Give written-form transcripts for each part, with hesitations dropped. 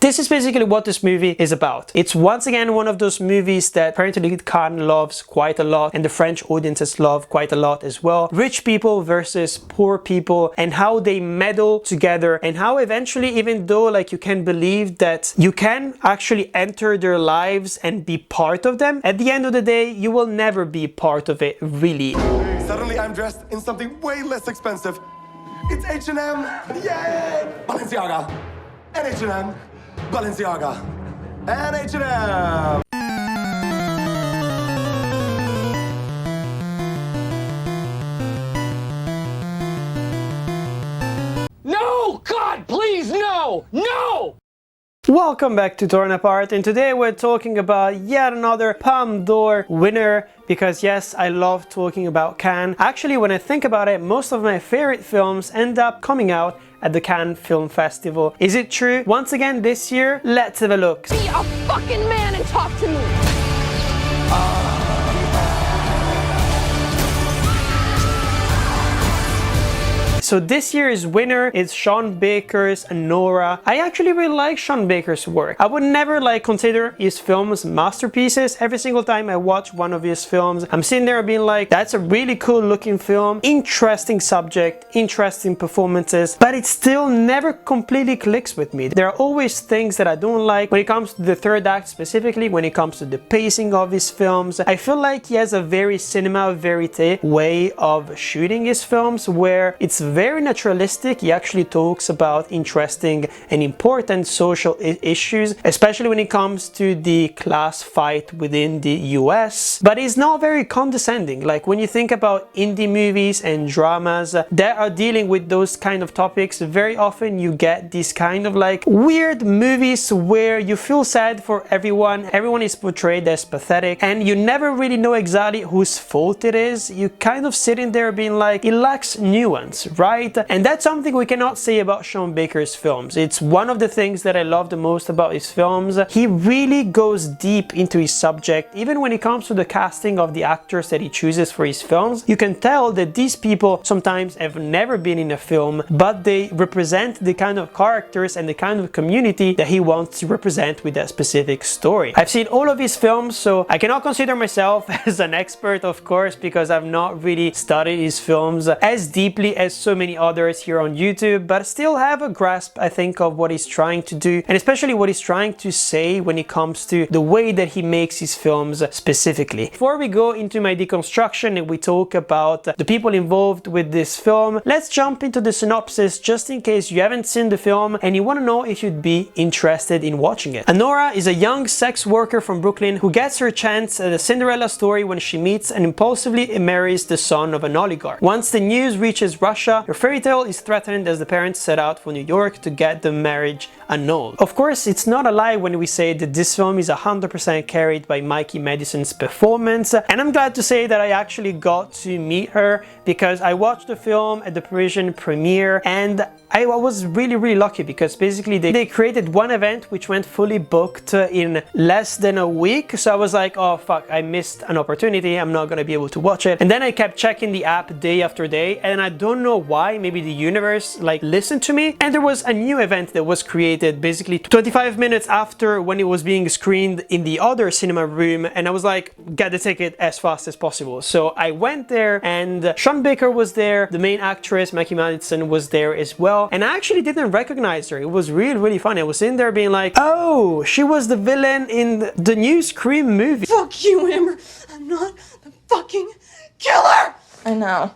This is basically what this movie is about. It's once again one of those movies that apparently Karren loves quite a lot and the French audiences love quite a lot as well. Rich people versus poor people and how they meddle together, and how eventually, even though like you can believe that you can actually enter their lives and be part of them, at the end of the day you will never be part of it, really. Suddenly I'm dressed in something way less expensive. It's H&M, yay! Balenciaga, and H&M, Balenciaga, and H&M. No! God, please, no! No! Welcome back to Torn Apart, and today we're talking about yet another Palme d'Or winner, because yes, I love talking about Cannes. Actually, when I think about it, most of my favorite films end up coming out at the Cannes Film Festival. Is it true? Once again this year, let's have a look. Be a fucking man and talk to me! So this year's winner is Sean Baker's Anora. I actually really like Sean Baker's work. I would never consider his films masterpieces. Every single time I watch one of his films, I'm sitting there being like, that's a really cool looking film, interesting subject, interesting performances, but it still never completely clicks with me. There are always things that I don't like when it comes to the third act, specifically when it comes to the pacing of his films. I feel like he has a very cinema verite way of shooting his films, where it's very naturalistic. He actually talks about interesting and important social issues, especially when it comes to the class fight within the US, but he's not very condescending. Like when you think about indie movies and dramas that are dealing with those kind of topics, very often you get these kind of like weird movies where you feel sad for everyone is portrayed as pathetic, and you never really know exactly whose fault it is. You kind of sitting there being like, it lacks nuance, right? And that's something we cannot say about Sean Baker's films. It's one of the things that I love the most about his films. He really goes deep into his subject. Even when it comes to the casting of the actors that he chooses for his films, you can tell that these people sometimes have never been in a film, but they represent the kind of characters and the kind of community that he wants to represent with that specific story. I've seen all of his films, so I cannot consider myself as an expert, of course, because I've not really studied his films as deeply as so many others here on YouTube, but still have a grasp, I think, of what he's trying to do, and especially what he's trying to say when it comes to the way that he makes his films specifically. Before we go into my deconstruction and we talk about the people involved with this film, let's jump into the synopsis just in case you haven't seen the film and you want to know if you'd be interested in watching it. Anora is a young sex worker from Brooklyn who gets her chance at a Cinderella story when she meets and impulsively marries the son of an oligarch. Once the news reaches Russia, her fairy tale is threatened as the parents set out for New York to get the marriage annulled. Of course, it's not a lie when we say that this film is 100% carried by Mikey Madison's performance, and I'm glad to say that I actually got to meet her, because I watched the film at the Parisian premiere and I was really lucky, because basically they created one event which went fully booked in less than a week. So I was like, oh fuck, I missed an opportunity, I'm not gonna be able to watch it. And then I kept checking the app day after day, and I don't know why, maybe the universe listened to me, and there was a new event that was created basically 25 minutes after when it was being screened in the other cinema room, and I was like, get the ticket as fast as possible. So I went there, and Sean Baker was there, the main actress Mikey Madison was there as well, and I actually didn't recognize her. It was really funny. I was in there being like, oh, she was the villain in the new Scream movie. Fuck you, Amber! I'm not the fucking killer! I know.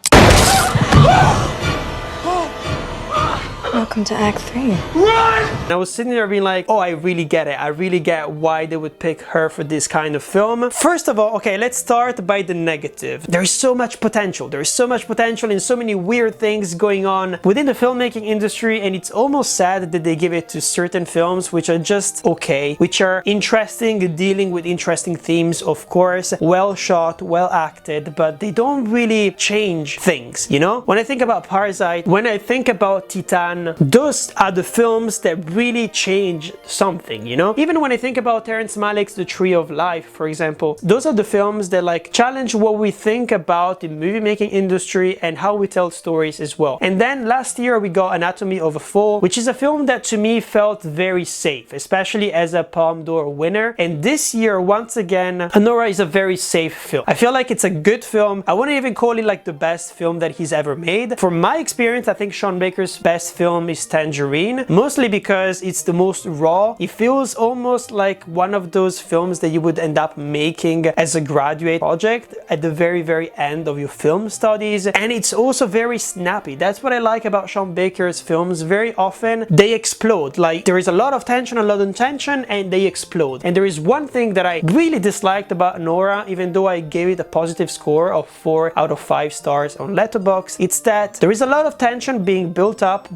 Welcome to Act 3. Run! And I was sitting there being like, oh, I really get it. I really get why they would pick her for this kind of film. First of all, okay, let's start by the negative. There's so much potential. There's so much potential and so many weird things going on within the filmmaking industry, and it's almost sad that they give it to certain films which are just okay, which are interesting, dealing with interesting themes, of course, well shot, well acted, but they don't really change things, you know? When I think about Parasite, when I think about Titan, one, those are the films that really change something, you know? Even when I think about Terrence Malick's The Tree of Life, for example, those are the films that like challenge what we think about the movie making industry and how we tell stories as well. And then last year we got Anatomy of a Fall, which is a film that to me felt very safe, especially as a Palme d'Or winner. And this year, once again, Anora is a very safe film. I feel like it's a good film. I wouldn't even call it like the best film that he's ever made. From my experience, I think Sean Baker's best film is Tangerine, mostly because it's the most raw. It feels almost like one of those films that you would end up making as a graduate project at the very end of your film studies. And it's also very snappy. That's what I like about Sean Baker's films. Very often they explode. Like there is a lot of tension, a lot of tension, and they explode. And there is one thing that I really disliked about Anora, even though I gave it a positive score of 4 out of 5 stars on Letterboxd, it's that there is a lot of tension being built up.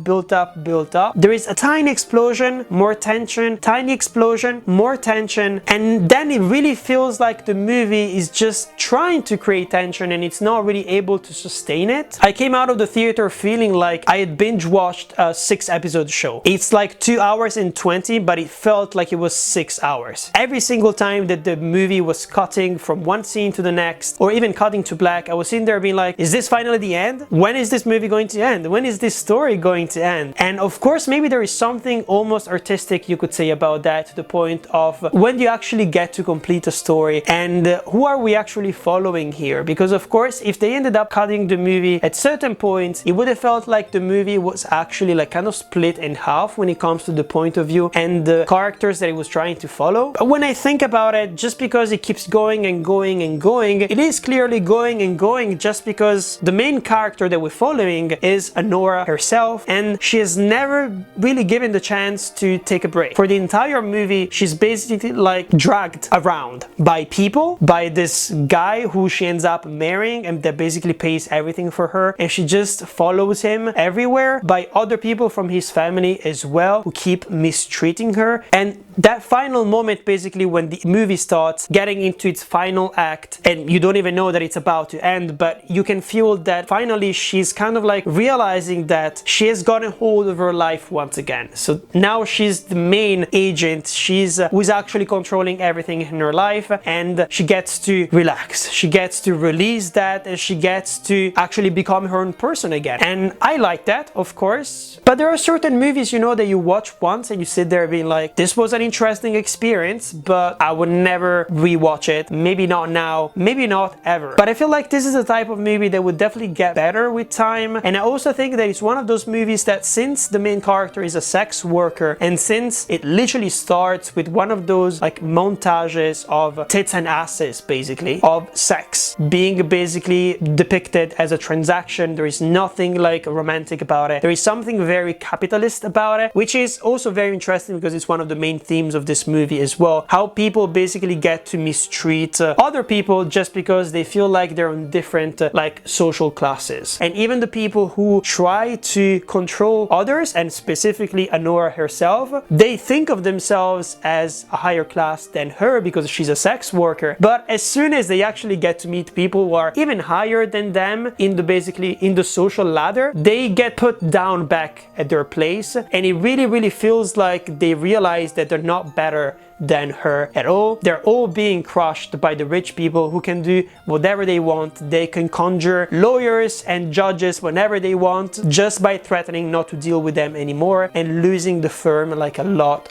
There is a tiny explosion, more tension, tiny explosion, more tension, and then it really feels like the movie is just trying to create tension and it's not really able to sustain it. I came out of the theater feeling like I had binge watched a 6-episode show. It's like 2 hours and 20, but it felt like it was 6 hours. Every single time that the movie was cutting from one scene to the next, or even cutting to black, I was sitting there being like, is this finally the end? When is this movie going to end? When is this story going to end? And of course, maybe there is something almost artistic you could say about that, to the point of when you actually get to complete a story and who are we actually following here? Because of course, if they ended up cutting the movie at certain points, it would have felt like the movie was actually like kind of split in half when it comes to the point of view and the characters that it was trying to follow. But when I think about it, just because it keeps going and going and going, it is clearly going and going just because the main character that we're following is Anora herself, and she has never really given the chance to take a break. For the entire movie, she's basically like dragged around by people, by this guy who she ends up marrying and that basically pays everything for her, and she just follows him everywhere, by other people from his family as well who keep mistreating her. And that final moment, basically when the movie starts getting into its final act and you don't even know that it's about to end, but you can feel that finally she's kind of like realizing that she has gotten hold of her life once again. So now she's the main agent, she's who's actually controlling everything in her life, and she gets to relax, she gets to release that, and she gets to actually become her own person again. And I like that, of course, but there are certain movies, you know, that you watch once and you sit there being like, this was an interesting experience, but I would never rewatch it. Maybe not now, maybe not ever. But I feel like this is a type of movie that would definitely get better with time. And I also think that it's one of those movies that, since the main character is a sex worker, and since it literally starts with one of those like montages of tits and asses, basically, of sex being basically depicted as a transaction, there is nothing like romantic about it. There is something very capitalist about it, which is also very interesting because it's one of the main themes of this movie as well. How people basically get to mistreat other people just because they feel like they're on different like social classes. And even the people who try to control others, and specifically Anora herself, they think of themselves as a higher class than her because she's a sex worker. But as soon as they actually get to meet people who are even higher than them in the basically in the social ladder, they get put down back at their place, and it really feels like they realize that they're not better than her at all. They're all being crushed by the rich people who can do whatever they want. They can conjure lawyers and judges whenever they want just by threatening not to deal with them anymore and losing the firm like a lot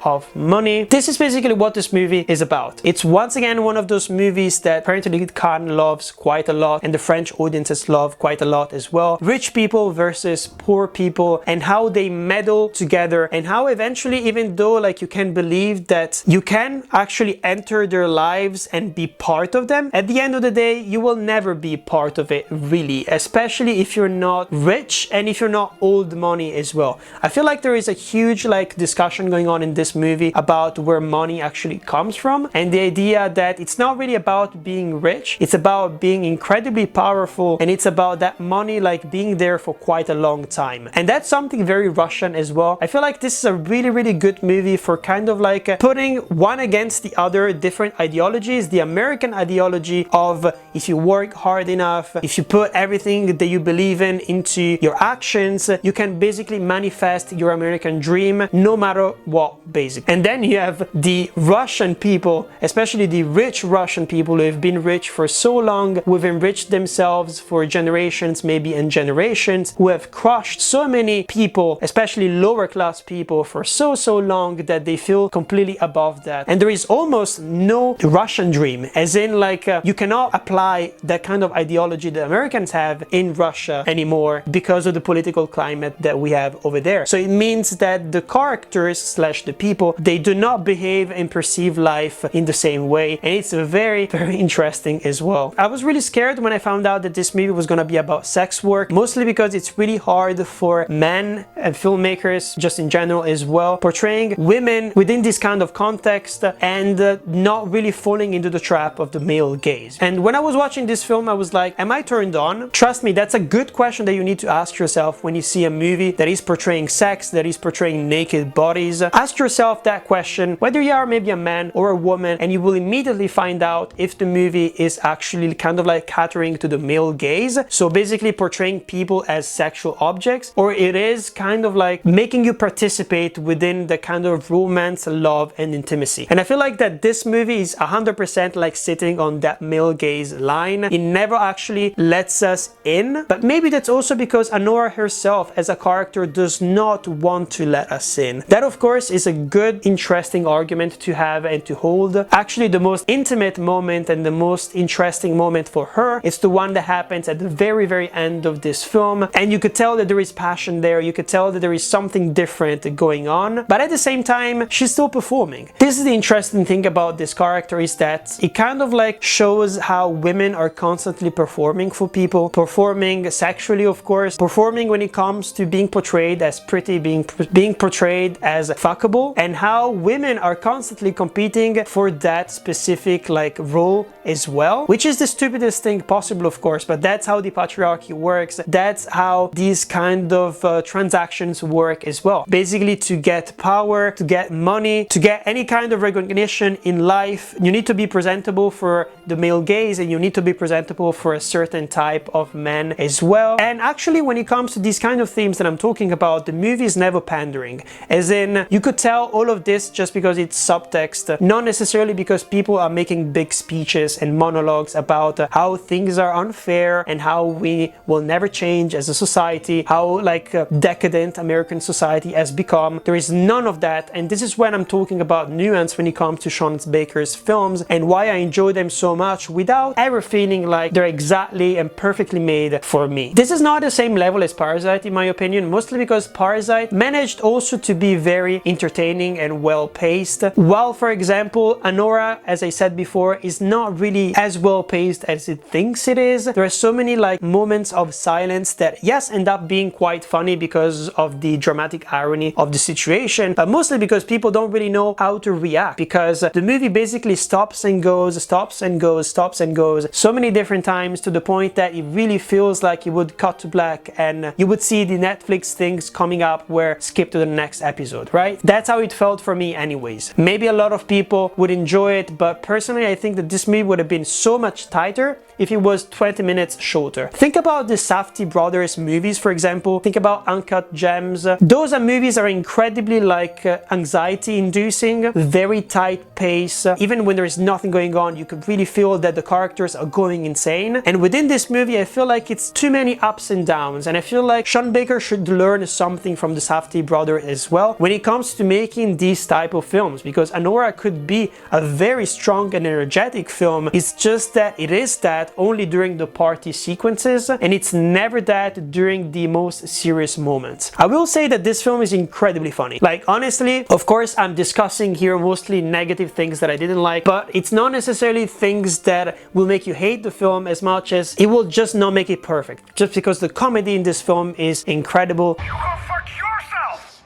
of money. This is basically what this movie is about. It's once again one of those movies that apparently Cannes loves quite a lot and the French audiences love quite a lot as well. Rich people versus poor people, and how they meddle together, and how eventually, even though like you can believe that you can actually enter their lives and be part of them, at the end of the day you will never be part of it really, especially if you're not rich and if you're not old money as well. I feel like there is a huge like discussion going on in this movie about where money actually comes from, and the idea that it's not really about being rich, it's about being incredibly powerful, and it's about that money like being there for quite a long time. And that's something very Russian as well. I feel like this is a really good movie for kind of like putting one against the other different ideologies. The American ideology of if you work hard enough, if you put everything that you believe in into your actions, you you can basically manifest your American dream no matter what, basically. And then you have the Russian people, especially the rich Russian people who have been rich for so long, who have enriched themselves for generations, maybe and generations, who have crushed so many people, especially lower class people, for so long that they feel completely above that. And there is almost no Russian dream, as in like you cannot apply that kind of ideology that Americans have in Russia anymore because of the political climate that we have over there. So it means that the characters slash the people, they do not behave and perceive life in the same way, and it's very interesting as well. I was really scared when I found out that this movie was gonna be about sex work, mostly because it's really hard for men and filmmakers just in general as well, portraying women within this kind of context and not really falling into the trap of the male gaze. And when I was watching this film, I was like, am I turned on? Trust me, that's a good question that you need to ask yourself when you see a movie that is portraying sex, that is portraying naked bodies. Ask yourself that question, whether you are maybe a man or a woman, and you will immediately find out if the movie is actually kind of like catering to the male gaze, so basically portraying people as sexual objects, or it is kind of like making you participate within the kind of romance, love and intimacy. And I feel like that this movie is 100% like sitting on that male gaze line. It never actually lets us in, but maybe that's also because Anora herself as a character does not want to let us in. That of course is a good, interesting argument to have and to hold. Actually, the most intimate moment and the most interesting moment for her is the one that happens at the very end of this film, and you could tell that there is passion there, you could tell that there is something different going on, but at the same time she's still performing. This is the interesting thing about this character, is that it kind of like shows how women are constantly performing for people, performing sexually of course, performing when it comes to being portrayed as pretty, being portrayed as fuckable, and how women are constantly competing for that specific like role as well, which is the stupidest thing possible of course, but that's how the patriarchy works, that's how these kind of transactions work as well. Basically, to get power, to get money, to get any kind of recognition in life, you need to be presentable for the male gaze, and you need to be presentable for a certain type of man as well. And actually, when it comes to these kind of themes that I'm talking about, the movie is never pandering, as in you could tell all of this just because it's subtext, not necessarily because people are making big speeches and monologues about how things are unfair and how we will never change as a society, how like decadent American society has become. There is none of that, and this is when I'm talking about nuance when it comes to Sean Baker's films and why I enjoy them so much without ever feeling like they're exactly and perfectly made for me. This is not the same level as Parasite in my opinion, mostly because Parasite managed also to be very entertaining and well paced, while for example Anora, as I said before, is not really as well paced as it thinks it is. There are so many like moments of silence that yes end up being quite funny because of the dramatic irony of the situation, but mostly because people don't really know how to react, because the movie basically stops and goes, stops and goes, stops and goes so many different times, to the point that it really feels like you would cut to black and you would see the Netflix things coming up where skip to the next episode, right? That's how it felt for me anyways. Maybe a lot of people would enjoy it, but personally I think that this movie would have been so much tighter if it was 20 minutes shorter. Think about the Safdie brothers movies, for example. Think about Uncut Gems. Those are movies that are incredibly like anxiety inducing, very tight pace. Even when there is nothing going on, you could really feel that the characters are going insane. And within this movie, I feel like it's too many ups and downs, and I feel like Sean Baker should learn something from the Safdie brothers as well when it comes to making these type of films, because Anora could be a very strong and energetic film. It's just that it is that only during the party sequences, and it's never that during the most serious moments. I will say that this film is incredibly funny. Like honestly, of course I'm discussing here mostly negative things that I didn't like, but it's not necessarily things that will make you hate the film as much as it will just not make it perfect, just because the comedy in this film is incredible. You go fuck yourself!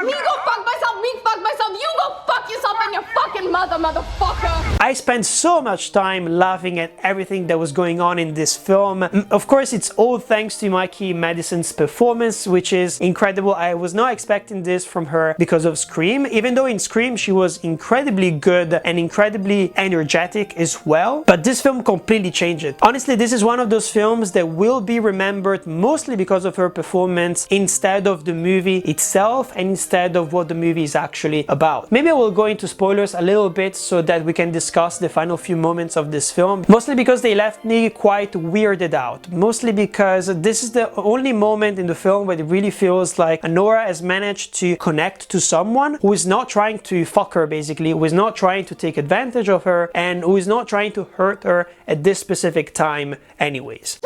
Me go fuck myself, me fuck myself, you go fuck yourself in your fucking motherfucker! I spent so much time laughing at everything that was going on in this film. Of course, it's all thanks to Mikey Madison's performance, which is incredible. I was not expecting this from her because of Scream, even though in Scream she was incredibly good and incredibly energetic as well. But this film completely changed it. Honestly, this is one of those films that will be remembered mostly because of her performance instead of the movie itself and instead of what the movie is actually about. Maybe I will go into spoilers a little bit so that we can discuss the final few moments of this film, mostly because they left me quite weirded out, mostly because this is the only moment in the film where it really feels like Anora has managed to connect to someone who is not trying to fuck her, basically, who is not trying to take advantage of her and who is not trying to hurt her at this specific time anyways.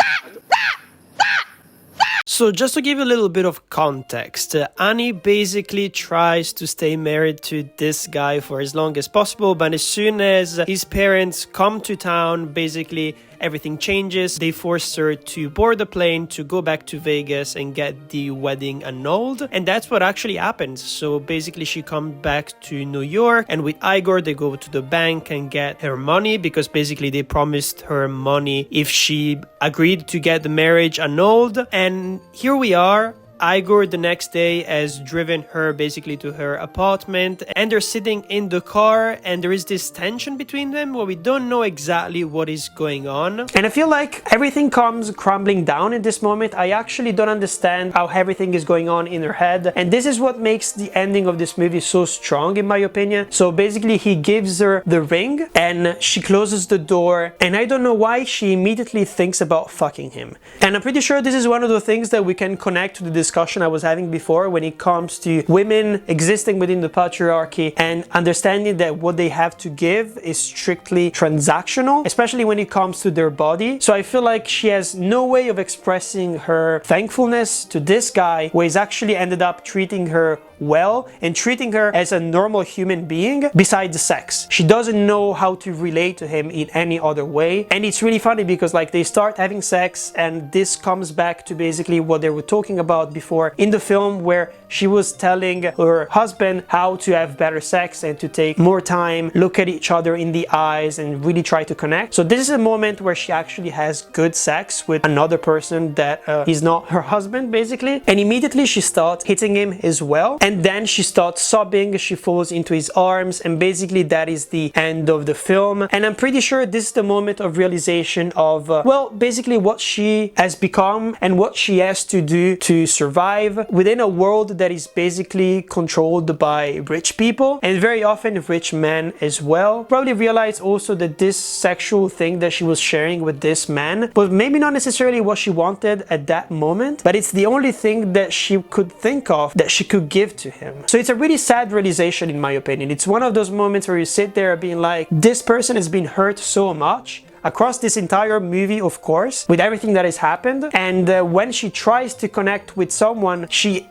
So just to give you a little bit of context, Annie basically tries to stay married to this guy for as long as possible, but as soon as his parents come to town, basically everything changes. They force her to board a plane to go back to Vegas and get the wedding annulled, and that's what actually happens. So basically she comes back to New York, and with Igor they go to the bank and get her money, because basically they promised her money if she agreed to get the marriage annulled. And here we are. Igor the next day has driven her basically to her apartment, and they're sitting in the car, and there is this tension between them where we don't know exactly what is going on. And I feel like everything comes crumbling down in this moment. I actually don't understand how everything is going on in her head, and this is what makes the ending of this movie so strong in my opinion. So basically he gives her the ring and she closes the door, and I don't know why she immediately thinks about fucking him. And I'm pretty sure this is one of the things that we can connect to the discussion I was having before when it comes to women existing within the patriarchy and understanding that what they have to give is strictly transactional, especially when it comes to their body. So I feel like she has no way of expressing her thankfulness to this guy who has actually ended up treating her well and treating her as a normal human being besides sex. She doesn't know how to relate to him in any other way, and it's really funny because like they start having sex, and this comes back to basically what they were talking about before in the film, where she was telling her husband how to have better sex and to take more time, look at each other in the eyes and really try to connect. So this is a moment where she actually has good sex with another person that is not her husband basically, and immediately she starts hitting him as well, and then she starts sobbing, she falls into his arms, and basically that is the end of the film. And I'm pretty sure this is the moment of realization of well, basically what she has become and what she has to do to survive within a world that is basically controlled by rich people, and very often rich men as well. Probably realize also that this sexual thing that she was sharing with this man was maybe not necessarily what she wanted at that moment, but it's the only thing that she could think of that she could give to him. So it's a really sad realization in my opinion. It's one of those moments where you sit there being like, this person has been hurt so much across this entire movie, of course, with everything that has happened, and when she tries to connect with someone, she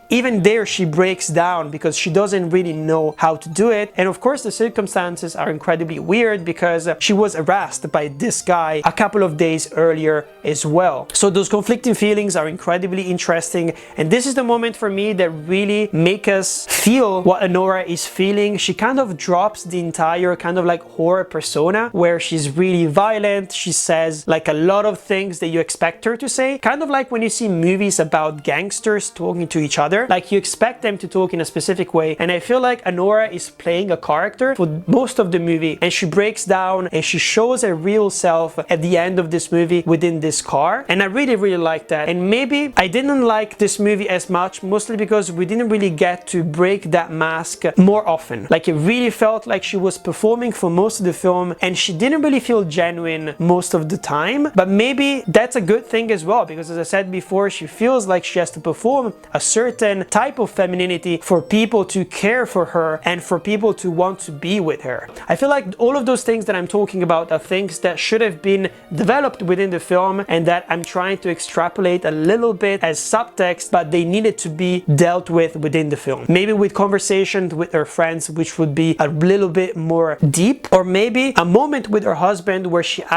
breaks down because she doesn't really know how to do it. And of course the circumstances are incredibly weird because she was harassed by this guy a couple of days earlier as well. So those conflicting feelings are incredibly interesting, and this is the moment for me that really make us feel what Anora is feeling. She kind of drops the entire kind of like horror persona where she's really violent. She says like a lot of things that you expect her to say, kind of like when you see movies about gangsters talking to each other, like you expect them to talk in a specific way. And I feel like Anora is playing a character for most of the movie, and she breaks down and she shows her real self at the end of this movie within this car, and I really like that. And maybe I didn't like this movie as much, mostly because we didn't really get to break that mask more often. Like it really felt like she was performing for most of the film and she didn't really feel genuine most of the time, but maybe that's a good thing as well, because as I said before, she feels like she has to perform a certain type of femininity for people to care for her and for people to want to be with her. I feel like all of those things that I'm talking about are things that should have been developed within the film and that I'm trying to extrapolate a little bit as subtext, but they needed to be dealt with within the film. Maybe with conversations with her friends, which would be a little bit more deep, or maybe a moment with her husband where she